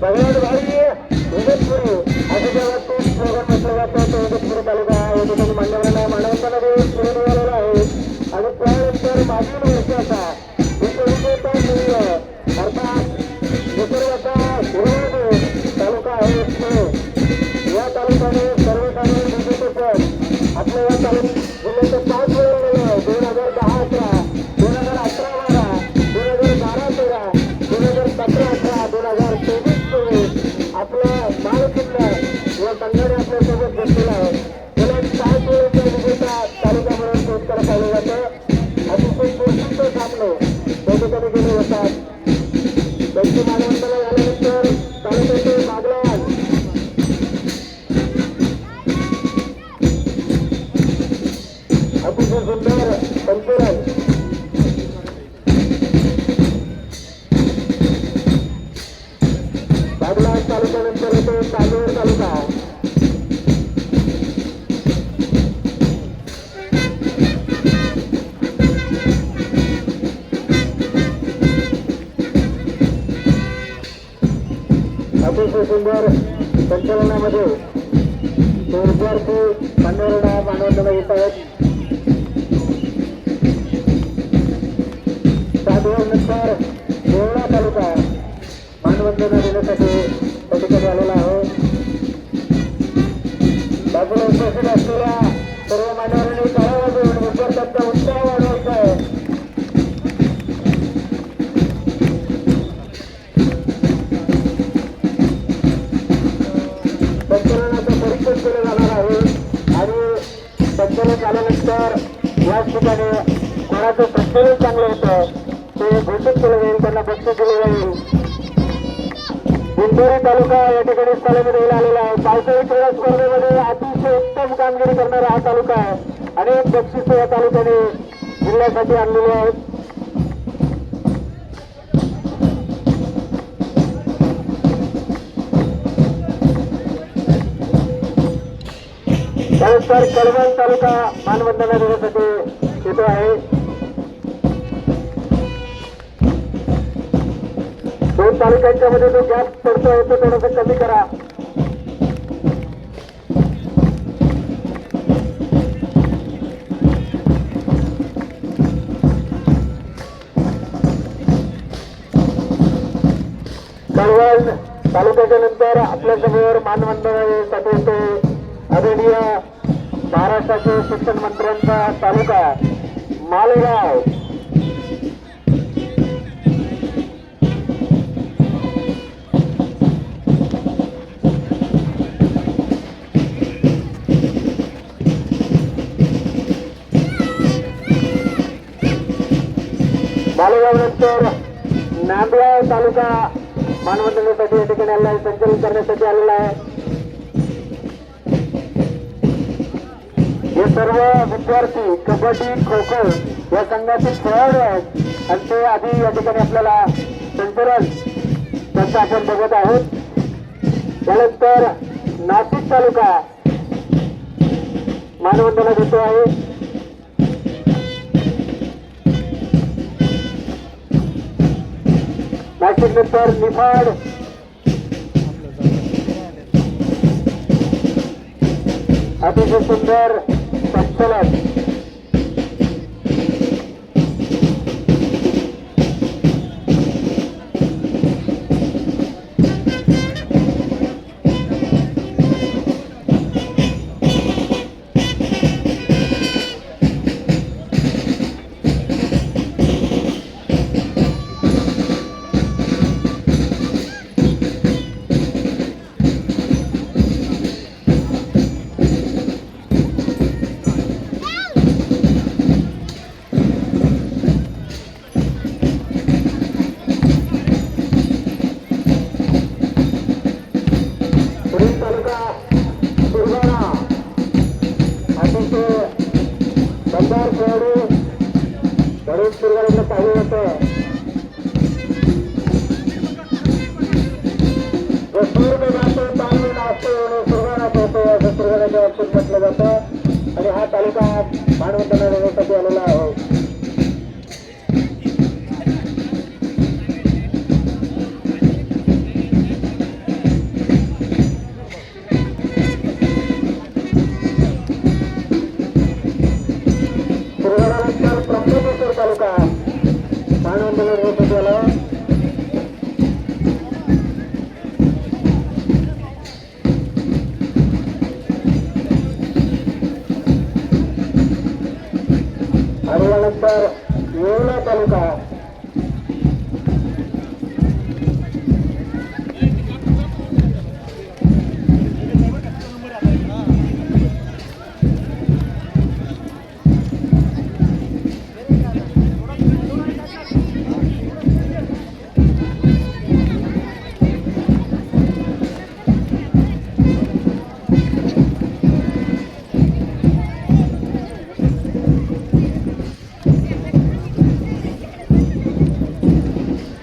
सगळ्यात भारी इगतपुरी असं जेव्हा तो स्लोगन म्हटलं जातं तो इगतपुरी तालुका या ठिकाणी मान्यवरांना मानवतांमध्ये पुढे निघालेला आहे आणि त्यानंतर मागील वर्षाचा विश्वविजेता मूल्य अर्थात निसर्गाचा हिरवळ तालुका आहे तो या तालुक्याने सर्वसाधारण विजेतेपद आपल्या या जिल्ह्याचं 5 वेळा मिळालं 2010-11 2011-12 2012-13 2017-18 2023-24 आपला बाळ किल्ला व संघाने आपल्यासोबत घेतलेला आहे गेल्या 5 वेळेचा विजेता तालुका म्हणून पुरस्कार पाहिलं जातं अतिशय प्रसिद्ध सामने त्या ठिकाणी गेले होतात त्यांची मानवंताला झाल्यानंतर तालुक्याचे बागलान अतिशय सुंदर संचलन बागलान तालुक्यानंतर येतो चांदवड तालुका अतिशय सुंदर संचलनामध्ये विद्यार्थी मान्यवरांना मानवंदना घेत आहेत नंतर देवळा तालुका मानवंदना देण्यासाठी त्या ठिकाणी आलेला आहे बाजूला उपस्थित असलेल्या सर्व मान्यवरांनी टाळ्या वाजवून विद्यार्थ्यांचा उत्साह वाढवायचा आहे संचलनाचा परिचय केला जाणार आहे आणि संचलन झाल्यानंतर याच ठिकाणी कोणाचं संचलन चांगलं होतं ते घोषित केलं जाईल त्यांना बक्षीस दिलं जाईल दिंडोरी तालुका या ठिकाणी स्थळामध्ये आलेला आहे पावसाळी क्रीडा स्पर्धेमध्ये अतिशय उत्तम कामगिरी करणारा हा तालुका आहे अनेक बक्षिस या तालुक्याने जिल्ह्यासाठी आणलेले आहेत त्यानंतर कळवण तालुका मानवंदना देण्यासाठी येतो आहे दोन तालुक्यांच्या मध्ये जो गॅप पडतोय तो थोडंसं कमी करा कळवण तालुक्याच्या नंतर आपल्या समोर मानवंदनासाठी येतो आदरणीय महाराष्ट्राचे शिक्षण मंत्र्यांचा तालुका मालेगाव मालेगाव नंतर नांदगाव तालुका मानवंदनेसाठी या ठिकाणी आलेला आहे संचलन करण्यासाठी आलेला आहे हे सर्व विद्यार्थी कबड्डी खो खो या संघातील खेळाडू आहेत आणि ते आधी या ठिकाणी आपल्याला संचलन त्यांचं आपण बघत आहोत त्यानंतर नाशिक तालुका मानवंदना देतो आहे नाशिक नंतर निफाड अतिशय सुंदर संचलन म्हटलं जातं आणि हा तालुका मानवंदना देण्यासाठी आलेला आहे